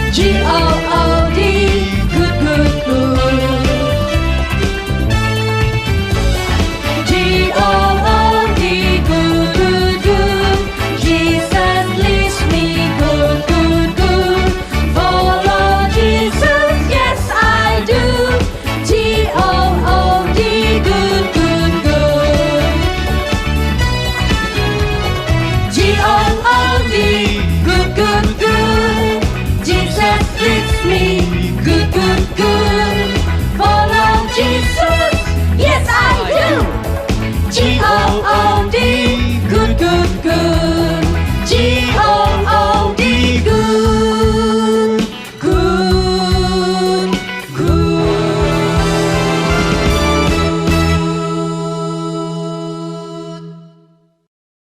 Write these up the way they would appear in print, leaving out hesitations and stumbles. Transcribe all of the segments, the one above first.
G-O-O-D, good, good, good. G-O-O-D, good, good, good. Jesus leads me good, good, good. Follow Jesus, yes I do. G-O-O-D, good, good, good. G-O-O-D, good, good, good. Jesus leads me good, good, good. Follow Jesus, yes I do. G-O-O-D, good, good, good. G-O-O-D, good, good, good.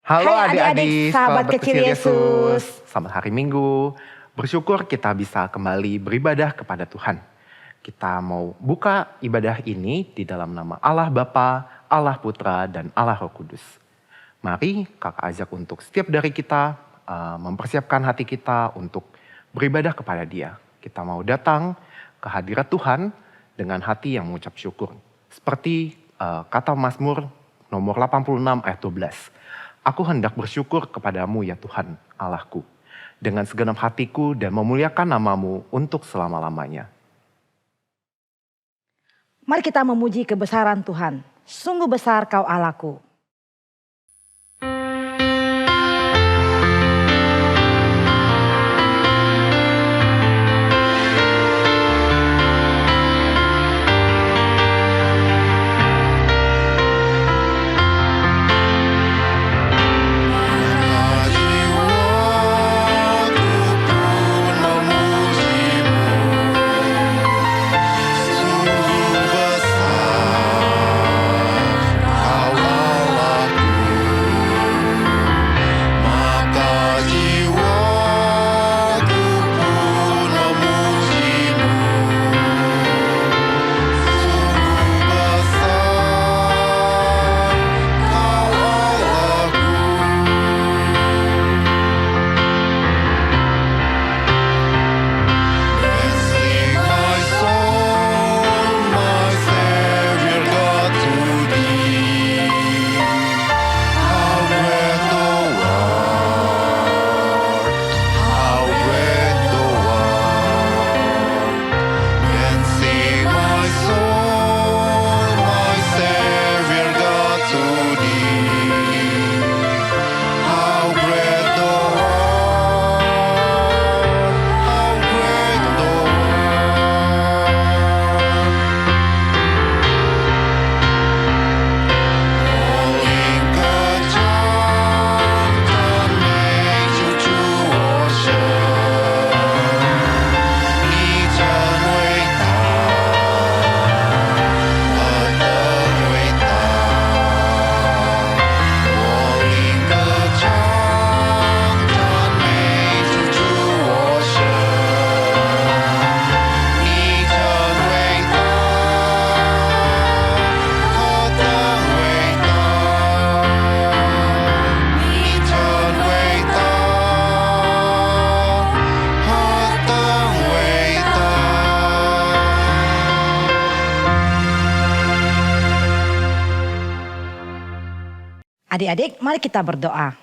Halo Hai adik-adik, adik-adik, sahabat kecil Yesus. Selamat hari Minggu. Bersyukur kita bisa kembali beribadah kepada Tuhan. Kita mau buka ibadah ini di dalam nama Allah Bapa, Allah Putra, dan Allah Roh Kudus. Mari kakak ajak untuk setiap dari kita mempersiapkan hati kita untuk beribadah kepada Dia. Kita mau datang ke hadirat Tuhan dengan hati yang mengucap syukur. Seperti kata Mazmur nomor 86 ayat 12. Aku hendak bersyukur kepadamu ya Tuhan Allahku, dengan segenap hatiku dan memuliakan namamu untuk selama-lamanya. Mari kita memuji kebesaran Tuhan. Sungguh besar kau Allahku. Adik-adik, mari kita berdoa.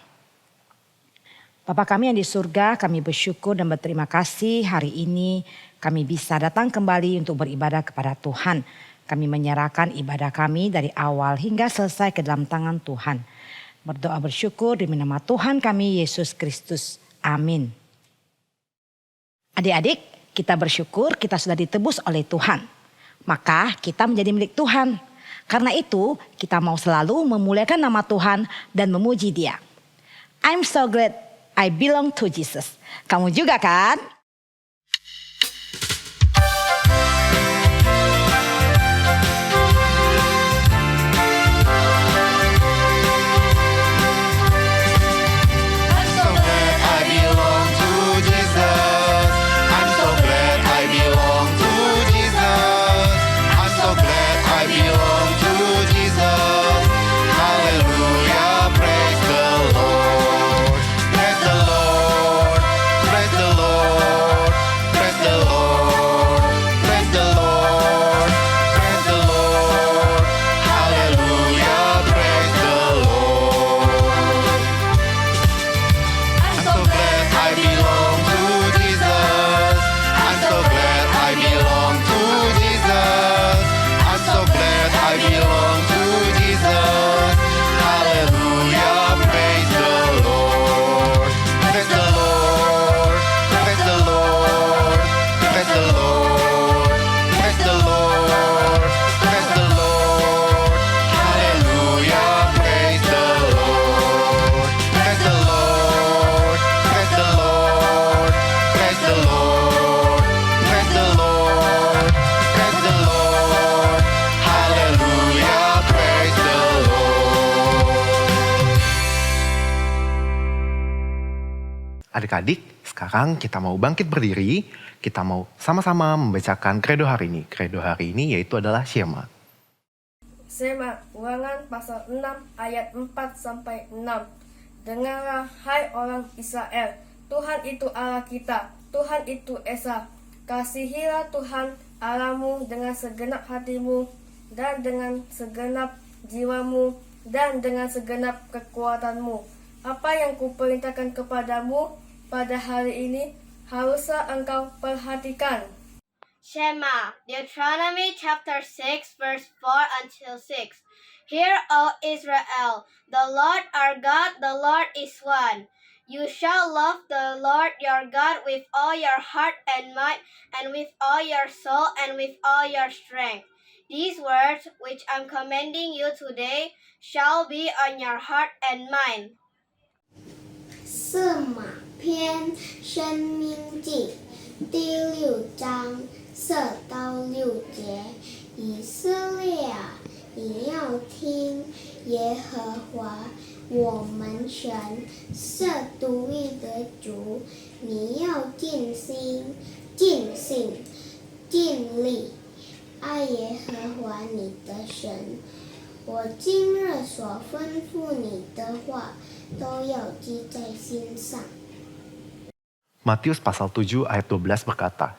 Bapa kami yang di surga, kami bersyukur dan berterima kasih hari ini kami bisa datang kembali untuk beribadah kepada Tuhan. Kami menyerahkan ibadah kami dari awal hingga selesai ke dalam tangan Tuhan. Berdoa bersyukur demi nama Tuhan kami Yesus Kristus. Amin. Adik-adik, kita bersyukur kita sudah ditebus oleh Tuhan. Maka kita menjadi milik Tuhan. Karena itu kita mau selalu memuliakan nama Tuhan dan memuji Dia. I'm so glad I belong to Jesus. Kamu juga kan? Praise the Lord. Adik-adik, sekarang kita mau bangkit berdiri. Kita mau sama-sama membacakan kredo hari ini. Kredo hari ini yaitu adalah Shema. Shema, Ulangan pasal 6 ayat 4 sampai 6. Dengarlah hai orang Israel, Tuhan itu Allah kita, Tuhan itu Esa. Kasihilah Tuhan Allahmu dengan segenap hatimu dan dengan segenap jiwamu dan dengan segenap kekuatanmu. Apa yang kuperintahkan kepadamu pada hari ini haruslah engkau perhatikan. Shema, Deuteronomy chapter 6 verse 4 until 6. Hear, O Israel, the Lord our God, the Lord is one. You shall love the Lord your God with all your heart and mind, and with all your soul, and with all your strength. These words which I'm commanding you today shall be on your heart and mind. 四马篇生命记第6章4到6节，以色列啊，你要听耶和华我们神是独一的主，你要尽心、尽性、尽力爱耶和华你的神。我今日所吩咐你的话，都要记在心上。 Matius pasal 7 ayat 12 berkata,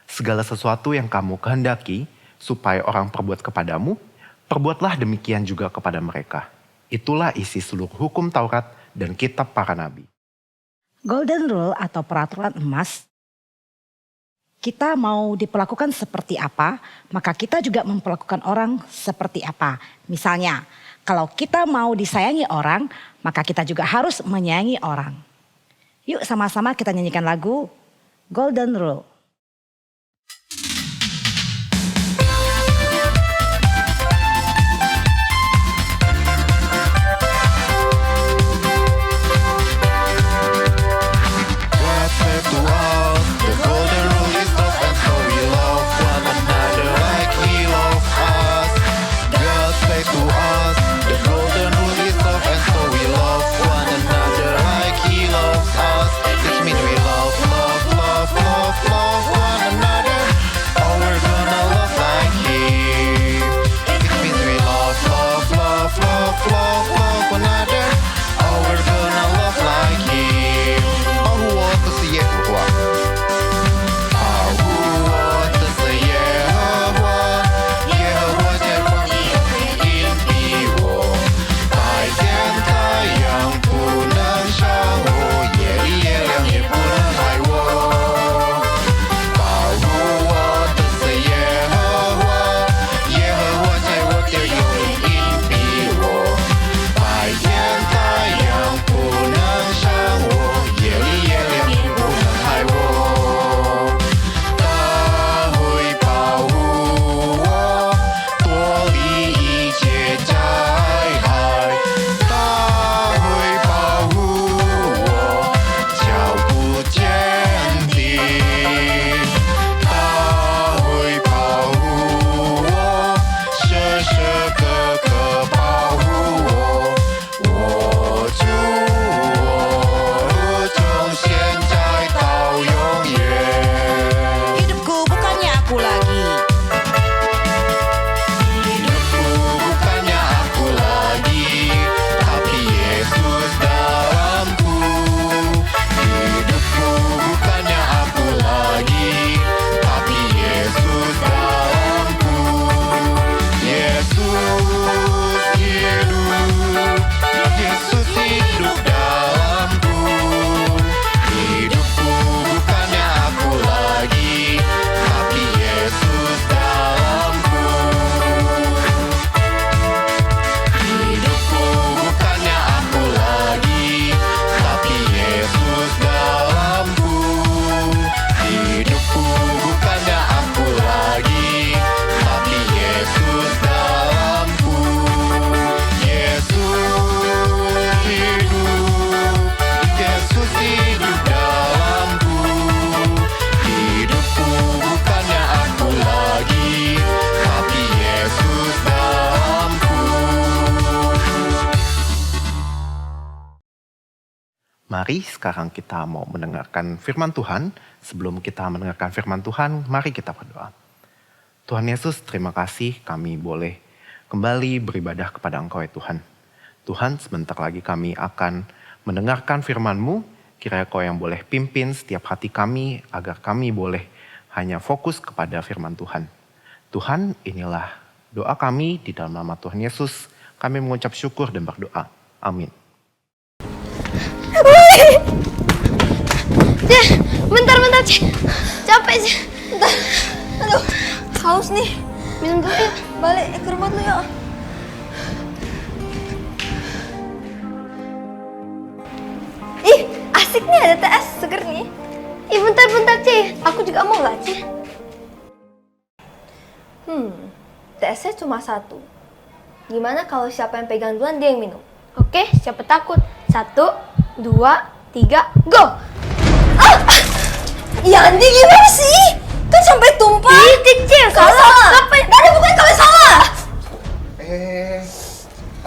segala sesuatu yang kamu kehendaki supaya orang perbuat kepadamu, perbuatlah demikian juga kepada mereka. Itulah isi seluruh hukum Taurat dan kitab para nabi. Golden rule atau peraturan emas, kita mau diperlakukan seperti apa, maka kita juga memperlakukan orang seperti apa. Misalnya, kalau kita mau disayangi orang, maka kita juga harus menyayangi orang. Yuk sama-sama kita nyanyikan lagu Golden Rule. God said to us, the golden rule is love, and so we love one another like He loves us. God said to us, the golden rule is love, and so we love one another like He loves us. Which means we love, love, love, love, love. Mari sekarang kita mau mendengarkan firman Tuhan. Sebelum kita mendengarkan firman Tuhan, mari kita berdoa. Tuhan Yesus, terima kasih kami boleh kembali beribadah kepada Engkau ya Tuhan. Tuhan, sebentar lagi kami akan mendengarkan firman-Mu. Kiranya Kau yang boleh pimpin setiap hati kami agar kami boleh hanya fokus kepada firman Tuhan. Tuhan, inilah doa kami di dalam nama Tuhan Yesus. Kami mengucap syukur dan berdoa. Amin. Bentar, Ci. Capek, Ci. Bentar. Aduh, haus nih. Minum dulu ya. Balik ke rumah dulu ya. Ih, asik nih ada TS seger nih. Ih, bentar, Ci. Aku juga mau gak, Ci? TS-nya cuma 1. Gimana kalau siapa yang pegang duluan dia yang minum? Oke, siapa takut? 1, 2, 3, go! Ya Andi gimana sih? Kan sampai tumpah. Ih kecil, salah. Sampai tadi bukan kalian salah.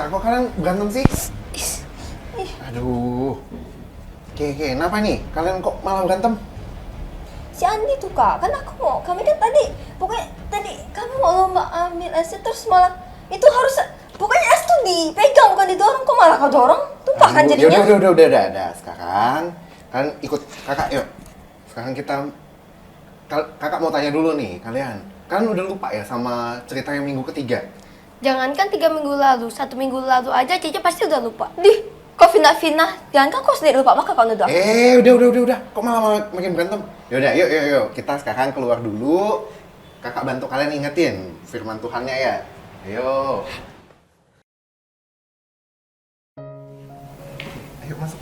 Kok kalian berantem sih? Aduh. Oke, kenapa nih? Kalian kok malah berantem? Si Andi tuh kak, kan kami kan tadi kami mau lomba ambil es terus malah itu harus pokoknya es tuh dipegang bukan didorong, kok malah kau dorong? Tumpah kan jadinya. Udah. Sekarang kalian ikut kakak yuk. Sekarang kakak mau tanya dulu nih kalian udah lupa ya sama cerita yang minggu ketiga? Jangankan 3 minggu lalu, 1 minggu lalu aja Cici pasti udah lupa. Kok Vina, jangankan kau sendiri lupa, maka kau udah. Udah. Kok malah makin berantem? Yaudah, yuk. Kita sekarang keluar dulu. Kakak bantu kalian ingetin firman Tuhannya ya. Ayo. Ayo masuk.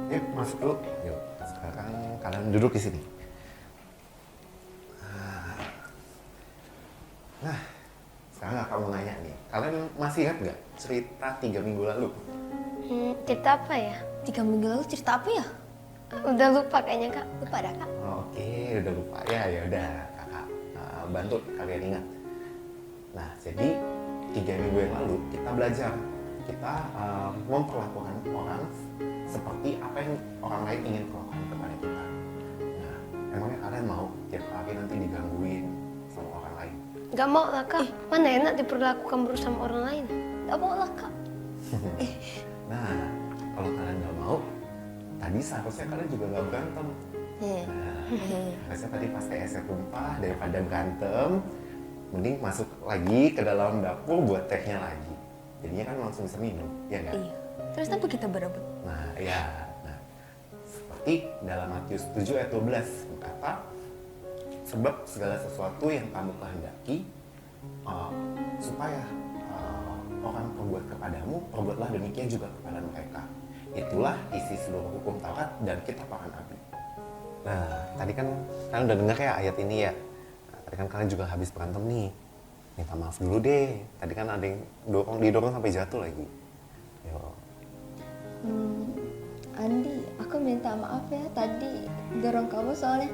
Yuk masuk dulu. Yuk, sekarang kalian duduk di sini. Nah, sekarang kakak mau nanya nih. Kalian masih ingat nggak cerita 3 minggu lalu? Cerita apa ya? 3 minggu lalu cerita apa ya? Udah lupa kayaknya kak. Lupa dah kak. Oke, udah lupa ya. Ya udah, kakak bantu kalian ingat. Nah, jadi 3 minggu yang lalu kita belajar. Kita memperlakukan orang seperti apa yang orang lain ingin lakukan kepada kita. Nah, emangnya kalian mau tiap hari nanti digangguin sama orang lain? Gak mau lah kak. Mana enak diperlakukan buruk sama orang lain. Gak mau lah kak. Nah, kalau kalian gak mau, tadi seharusnya kalian juga gak berantem. Harusnya tadi pas TS-nya tumpah, daripada berantem, mending masuk lagi ke dalam dapur buat tehnya lagi. Jadinya kan langsung bisa minum, ya nggak? Iya. Terus kenapa kita berebut? Nah, seperti dalam Matius 7 ayat 12 berkata, sebab segala sesuatu yang kamu kehendaki supaya orang perbuat kepadamu, perbuatlah demikian juga kepada mereka. Itulah isi seluruh hukum Taurat dan kitab para nabi. Nah, tadi kan kalian udah dengar ya ayat ini ya. Nah, tadi kan kalian juga habis berantem nih. Minta maaf dulu deh. Tadi kan ada yang didorong sampai jatuh lagi. Yo. Andi, aku minta maaf ya tadi dorong kamu soalnya.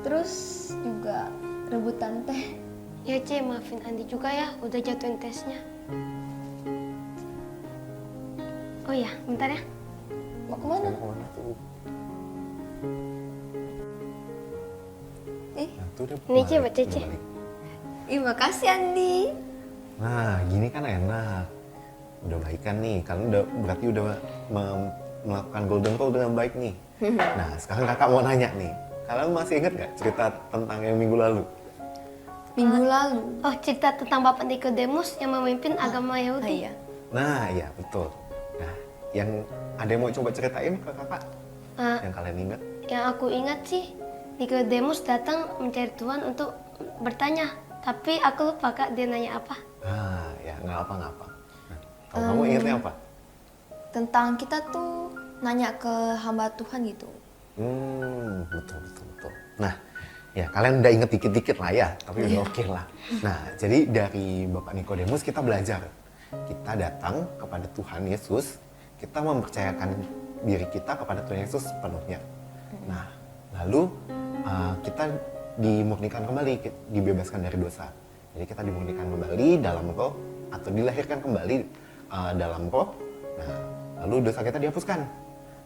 Terus juga rebutan teh. Ya Ce, maafin Andi juga ya udah jatuhin tesnya. Oh ya, bentar ya. Mau kemana? Ini Ce buat Cece. Makasih Andi. Nah, gini kan enak. Udah baik kan nih. Kalian berarti udah melakukan golden rule dengan baik nih. Nah, sekarang kakak mau nanya nih. Kalian masih ingat gak cerita tentang yang minggu lalu? Minggu lalu? Oh, cerita tentang Bapak Nikodemus yang memimpin agama Yahudi. Iya. Nah, iya betul. Nah, yang ada yang mau coba ceritain ke kakak? Yang kalian ingat? Yang aku ingat sih, Nikodemus datang mencari Tuhan untuk bertanya. Tapi aku lupa kak, dia nanya apa? Ya nggak apa. Nah, kalau kamu ingatnya apa? Tentang kita tuh nanya ke hamba Tuhan gitu. Betul. Nah, ya kalian udah inget dikit-dikit lah ya, tapi udah oke lah. Nah, jadi dari Bapak Nikodemus kita belajar. Kita datang kepada Tuhan Yesus, kita mempercayakan diri kita kepada Tuhan Yesus sepenuhnya. Nah, lalu kita dimurnikan kembali, dibebaskan dari dosa. Jadi kita dimurnikan kembali dalam roh, atau dilahirkan kembali dalam roh, nah lalu dosa kita dihapuskan.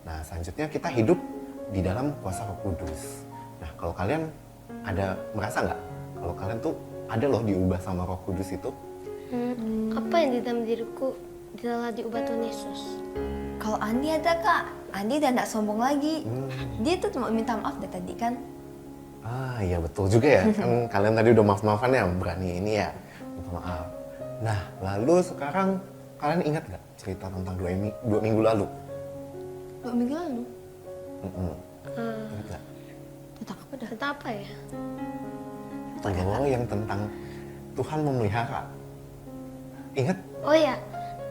Nah selanjutnya kita hidup di dalam kuasa Roh Kudus. Nah kalau kalian ada merasa nggak kalau kalian tuh ada loh diubah sama Roh Kudus itu? Apa yang di dalam diriku telah diubah Tuhan Yesus? Kalau Andi ada kak, Andi udah nggak sombong lagi. Dia tuh cuma minta maaf dari tadi kan. Iya betul juga ya, kan kalian tadi udah maaf-maafan ya, berani ini ya, minta maaf. Nah lalu sekarang kalian ingat nggak cerita tentang 2 minggu lalu? 2 minggu lalu. Ingat nggak? Tentang apa dah? Tentang apa ya? Oh yang tentang Tuhan memelihara. Ingat? Oh ya,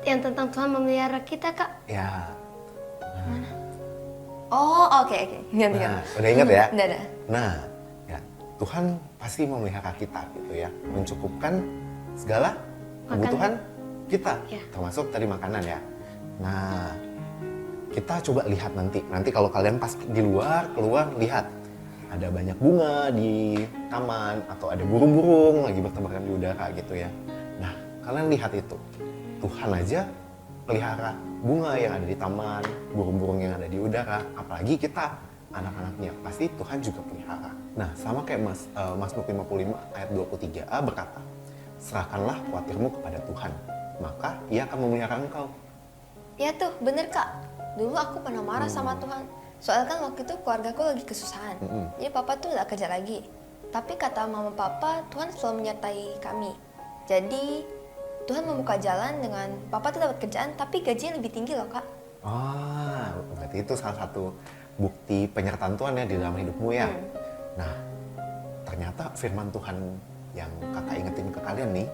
yang tentang Tuhan memelihara kita kak. Ya. Oh oke. Ingat. Nah, udah ingat ya? Udah. Nah, ya Tuhan pasti memelihara kita gitu ya, mencukupkan segala kebutuhan kita, termasuk tadi makanan ya. Nah, kita coba lihat nanti kalau kalian pas di luar keluar lihat ada banyak bunga di taman atau ada burung-burung lagi bertebaran di udara gitu ya. Nah, kalian lihat itu, Tuhan aja pelihara bunga yang ada di taman, burung-burung yang ada di udara, apalagi kita anak-anaknya, pasti Tuhan juga pelihara. Nah, sama kayak Mazmur 55 ayat 23a berkata, serahkanlah khawatirmu kepada Tuhan, maka Ia akan memelihara engkau. Ya tuh bener kak. Dulu aku pernah marah sama Tuhan. Soalnya kan waktu itu keluargaku lagi kesusahan. Jadi papa tuh gak kerja lagi. Tapi kata mama papa, Tuhan selalu menyertai kami. Jadi Tuhan membuka jalan dengan papa tuh dapat kerjaan, tapi gajinya lebih tinggi loh kak. Berarti itu salah satu bukti penyertaan Tuhan ya di dalam hidupmu ya. Nah, ternyata firman Tuhan yang kakak ingetin ke kalian nih,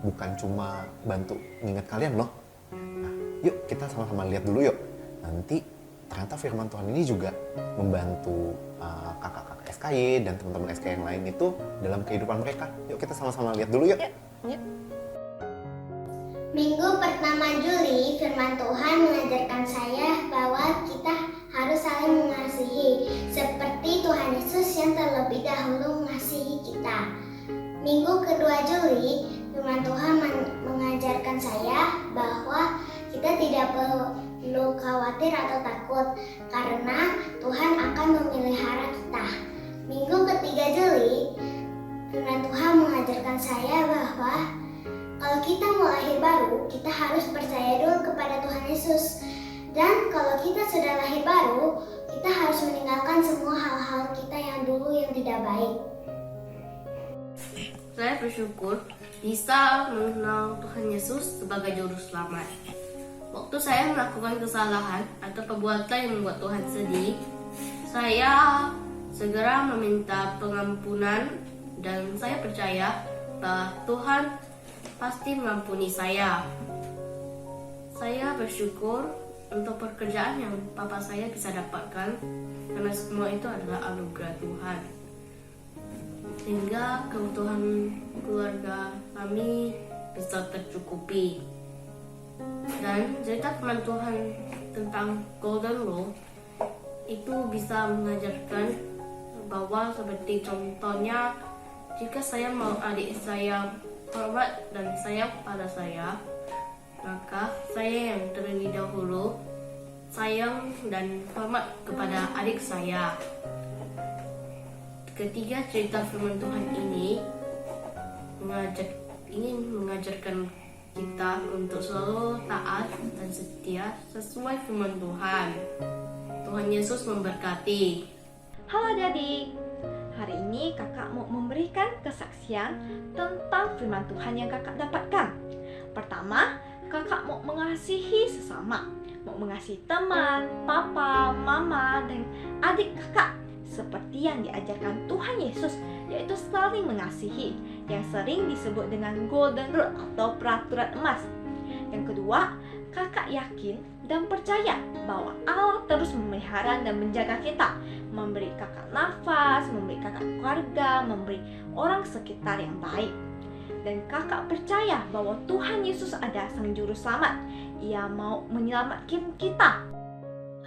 bukan cuma bantu nginget kalian loh. Nah, yuk kita sama-sama lihat dulu yuk. Nanti ternyata firman Tuhan ini juga membantu kakak-kakak SKY dan teman-teman SKY yang lain itu dalam kehidupan mereka. Yuk kita sama-sama lihat dulu yuk. Yuk. Minggu pertama Juli, firman Tuhan mengajarkan saya bahwa kita harus saling mengasihi, seperti Tuhan Yesus yang terlebih dahulu mengasihi kita. Minggu kedua Juli, firman Tuhan mengajarkan saya bahwa kita tidak perlu khawatir atau takut, karena Tuhan akan memelihara kita. Minggu ketiga Juli, firman Tuhan mengajarkan saya bahwa kalau kita mau lahir baru, kita harus percaya dulu kepada Tuhan Yesus. Dan kalau kita sudah lahir baru, kita harus meninggalkan semua hal-hal kita yang dulu yang tidak baik. Saya bersyukur bisa mengenal Tuhan Yesus sebagai juru selamat. Waktu saya melakukan kesalahan atau perbuatan yang membuat Tuhan sedih, saya segera meminta pengampunan dan saya percaya bahwa Tuhan pasti mengampuni saya. Saya bersyukur untuk pekerjaan yang papa saya bisa dapatkan karena semua itu adalah anugerah Tuhan. Sehingga kebutuhan keluarga kami bisa tercukupi. Dan cerita firman Tuhan tentang Golden Rule itu bisa mengajarkan bahwa seperti contohnya, jika saya mau adik saya hormat dan sayang pada saya, maka saya yang terlebih dahulu sayang dan hormat kepada adik saya. Ketiga cerita firman Tuhan ini ingin mengajarkan kita untuk selalu taat dan setia sesuai firman Tuhan. Tuhan Yesus memberkati. Halo adik-adik, hari ini kakak mau memberikan kesaksian tentang firman Tuhan yang kakak dapatkan. Pertama, kakak mau mengasihi sesama, mau mengasihi teman, papa, mama, dan adik kakak seperti yang diajarkan Tuhan Yesus, yaitu saling mengasihi, yang sering disebut dengan Golden Rule atau peraturan emas. Yang kedua, kakak yakin dan percaya bahwa Allah terus memelihara dan menjaga kita, memberi kakak nafas, memberi kakak keluarga, memberi orang sekitar yang baik. Dan kakak percaya bahwa Tuhan Yesus ada sang juru selamat. Ia mau menyelamatkan kita.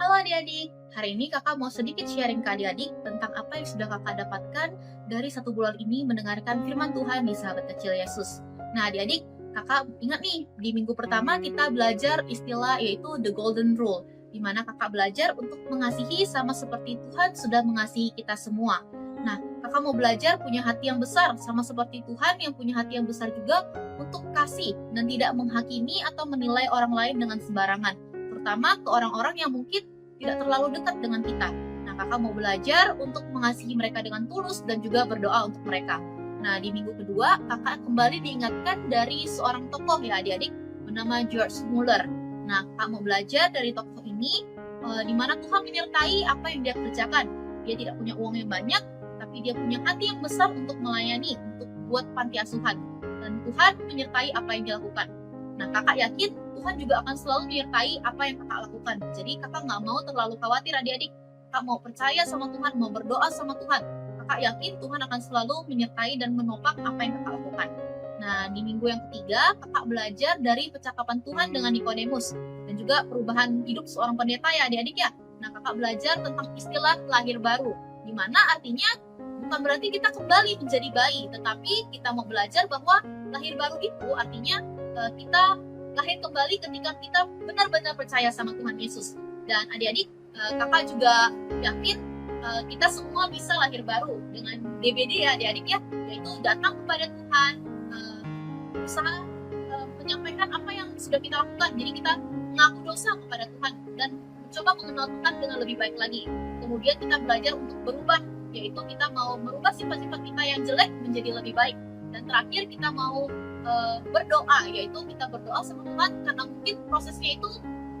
Halo adik-adik, hari ini kakak mau sedikit sharing ke adik-adik tentang apa yang sudah kakak dapatkan dari 1 bulan ini mendengarkan firman Tuhan di Sahabat Kecil Yesus. Nah adik-adik, kakak ingat nih, di minggu pertama kita belajar istilah yaitu the golden rule, di mana kakak belajar untuk mengasihi sama seperti Tuhan sudah mengasihi kita semua. Nah, kakak mau belajar punya hati yang besar sama seperti Tuhan yang punya hati yang besar juga untuk kasih dan tidak menghakimi atau menilai orang lain dengan sembarangan, terutama ke orang-orang yang mungkin tidak terlalu dekat dengan kita. Nah, kakak mau belajar untuk mengasihi mereka dengan tulus dan juga berdoa untuk mereka. Nah, di minggu kedua, kakak kembali diingatkan dari seorang tokoh ya adik-adik, bernama George Muller. Nah, kakak mau belajar dari tokoh ini, di mana Tuhan menyertai apa yang dia kerjakan. Dia tidak punya uang yang banyak, tapi dia punya hati yang besar untuk melayani, untuk buat panti asuhan. Dan Tuhan menyertai apa yang dia lakukan. Nah, kakak yakin Tuhan juga akan selalu menyertai apa yang kakak lakukan. Jadi kakak nggak mau terlalu khawatir adik-adik. Kakak mau percaya sama Tuhan, mau berdoa sama Tuhan. Kakak yakin Tuhan akan selalu menyertai dan menopang apa yang kakak lakukan. Nah, di minggu yang ketiga, kakak belajar dari percakapan Tuhan dengan Nikodemus dan juga perubahan hidup seorang pendeta ya adik-adik ya. Nah, kakak belajar tentang istilah lahir baru, di mana artinya bukan berarti kita kembali menjadi bayi, tetapi kita mau belajar bahwa lahir baru itu artinya kita lahir kembali ketika kita benar-benar percaya sama Tuhan Yesus. Dan adik-adik, kakak juga yakin kita semua bisa lahir baru dengan DBD ya adik-adik ya, yaitu datang kepada Tuhan, berusaha menyampaikan apa yang sudah kita lakukan. Jadi kita mengaku dosa kepada Tuhan dan mencoba mengenal Tuhan dengan lebih baik lagi. Kemudian kita belajar untuk berubah, yaitu kita mau merubah sifat-sifat kita yang jelek menjadi lebih baik. Dan terakhir kita mau berdoa, yaitu kita berdoa sama Tuhan karena mungkin prosesnya itu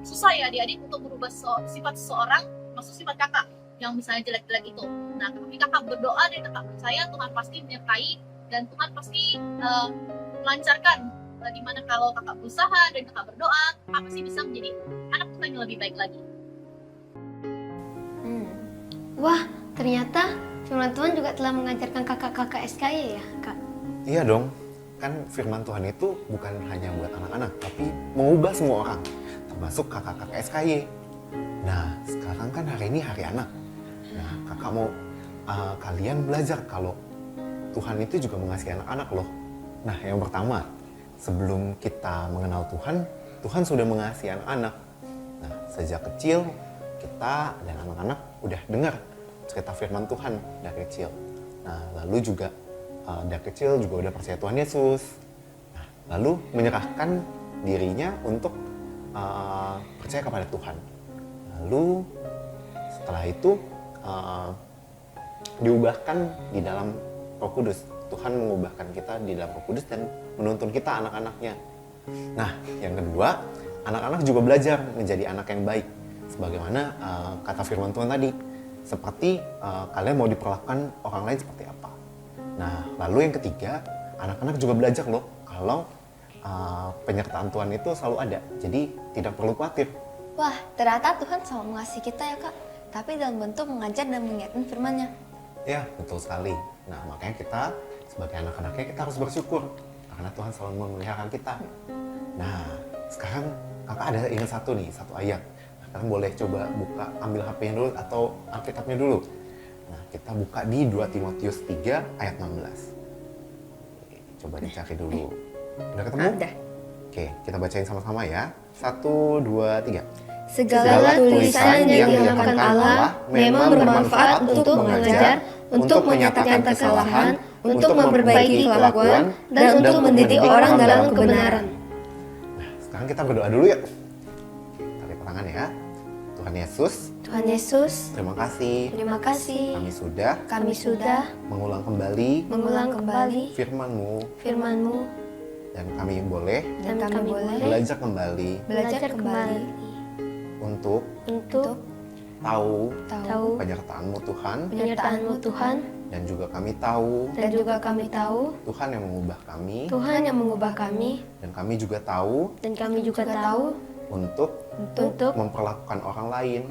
susah ya adik-adik untuk merubah sifat seseorang, maksud sifat kakak yang misalnya jelek-jelek itu. Nah, tapi kakak berdoa dan kakak percaya Tuhan pasti menyertai dan Tuhan pasti melancarkan. Dimana kalau kakak berusaha dan kakak berdoa, kakak pasti bisa menjadi anak Tuhan yang lebih baik lagi. Wah, ternyata firman Tuhan juga telah mengajarkan kakak-kakak SKY ya, Kak? Iya dong, kan firman Tuhan itu bukan hanya buat anak-anak, tapi mengubah semua orang, termasuk kakak-kakak SKY. Nah, sekarang kan hari ini hari anak. Nah, kakak mau kalian belajar kalau Tuhan itu juga mengasihi anak-anak loh. Nah, yang pertama, sebelum kita mengenal Tuhan, Tuhan sudah mengasihi anak-anak. Nah, sejak kecil kita dan anak-anak udah dengar cerita firman Tuhan dari kecil. Nah, lalu juga dari kecil juga udah percaya Tuhan Yesus. Nah, lalu menyerahkan dirinya untuk percaya kepada Tuhan. Lalu setelah itu diubahkan di dalam Roh Kudus. Tuhan mengubahkan kita di dalam Roh Kudus dan menuntun kita anak-anaknya. Nah, yang kedua, anak-anak juga belajar menjadi anak yang baik. Sebagaimana kata firman Tuhan tadi, seperti kalian mau diperlakukan orang lain seperti apa. Nah, lalu yang ketiga, anak-anak juga belajar loh kalau penyertaan Tuhan itu selalu ada. Jadi tidak perlu khawatir. Wah, ternyata Tuhan selalu mengasihi kita ya, Kak. Tapi dalam bentuk mengajar dan mengingatkan firman-Nya. Ya, betul sekali. Nah, makanya kita sebagai anak-anaknya kita harus bersyukur karena Tuhan selalu memelihara kita. Nah, sekarang kakak ada ingat satu ayat. Nah, kalian boleh coba buka, ambil HP-nya dulu atau Alkitabnya dulu. Nah, kita buka di 2 Timotius 3 ayat 16. Coba dicari dulu. Udah ketemu? Udah. Oke, kita bacain sama-sama ya. 1, 2, 3. Segala tulisan yang diilhamkan Allah memang bermanfaat untuk mengajar, untuk menyatakan kesalahan, untuk memperbaiki kelakuan, dan untuk mendidik orang dalam kebenaran. Nah, sekarang kita berdoa dulu ya. Tarik tangan ya. Tuhan Yesus, Tuhan Yesus, terima kasih. terima kasih. Kami sudah mengulang kembali firman-Mu, dan kami boleh belajar kembali untuk tahu penyertaan-Mu Tuhan, dan juga kami tahu Tuhan yang mengubah kami, dan kami juga tahu untuk memperlakukan orang lain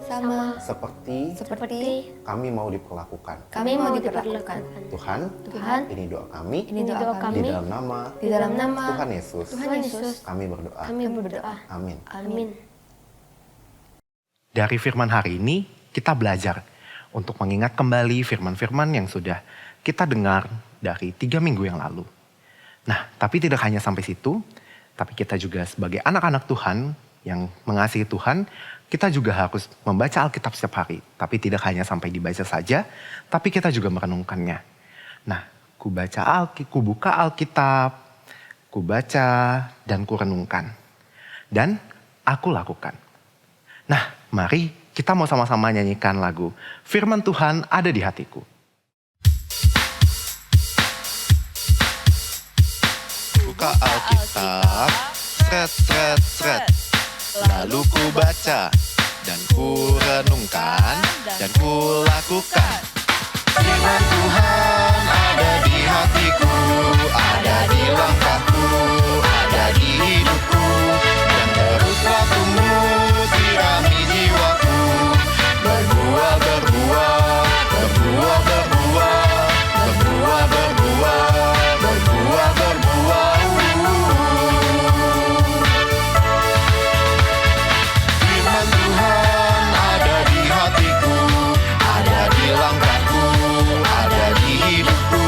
sama seperti kami mau diperlakukan. Tuhan, ini doa kami, di dalam nama Tuhan Yesus, kami berdoa. Amin. Dari firman hari ini, kita belajar untuk mengingat kembali firman-firman yang sudah kita dengar dari 3 minggu yang lalu. Nah, tapi tidak hanya sampai situ, tapi kita juga sebagai anak-anak Tuhan yang mengasihi Tuhan, kita juga harus membaca Alkitab setiap hari. Tapi tidak hanya sampai dibaca saja, tapi kita juga merenungkannya. Nah, kubuka Alkitab, kubaca dan kurenungkan. Dan aku lakukan. Nah, mari kita mau sama-sama nyanyikan lagu Firman Tuhan Ada di Hatiku. Buka Alkitab, sret. Lalu ku baca, dan ku renungkan, dan ku lakukan. Firman Tuhan ada di hatiku, ada di langkahku, ada di hidupku. Dan teruslah tumbuh, sirami jiwaku. Berbuah, berbuah, berbuah, berbuah, berbuah, berbuah, berbuah, berbuah. Firman Tuhan ada di hatiku, ada di langkahku, ada di hidupku.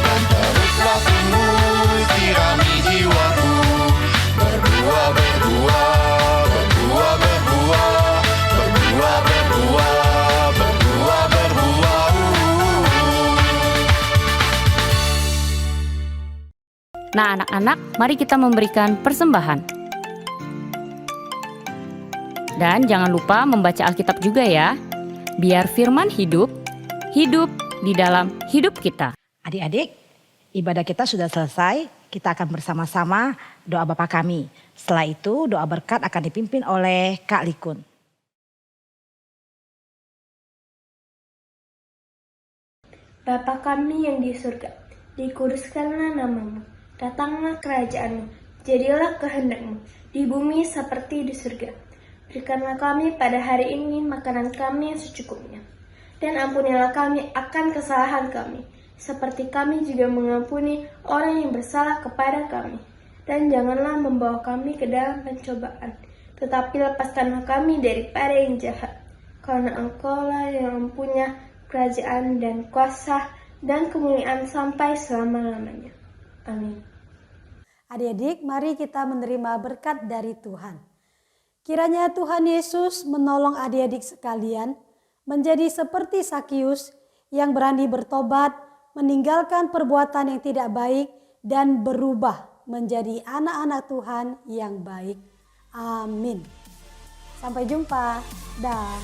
Dan teruslah tumbuh, sirami jiwaku. Berbuah, berbuah, berbuah, berbuah, berbuah, berbuah, berbuah, berbuah. Nah anak-anak, mari kita memberikan persembahan. Dan jangan lupa membaca Alkitab juga ya. Biar firman hidup di dalam hidup kita. Adik-adik, ibadah kita sudah selesai. Kita akan bersama-sama doa Bapa kami. Setelah itu doa berkat akan dipimpin oleh Kak Likun. Bapa kami yang di surga, dikuduskanlah namamu, datanglah kerajaanmu, jadilah kehendakmu, di bumi seperti di surga. Berikanlah kami pada hari ini makanan kami yang secukupnya. Dan ampunilah kami akan kesalahan kami, seperti kami juga mengampuni orang yang bersalah kepada kami. Dan janganlah membawa kami ke dalam pencobaan, tetapi lepaskanlah kami daripada yang jahat. Karena Engkaulah yang mempunyai kerajaan dan kuasa dan kemuliaan sampai selama-lamanya. Amin. Adik-adik, mari kita menerima berkat dari Tuhan. Kiranya Tuhan Yesus menolong adik-adik sekalian menjadi seperti Sakius yang berani bertobat, meninggalkan perbuatan yang tidak baik dan berubah menjadi anak-anak Tuhan yang baik. Amin. Sampai jumpa. Dah.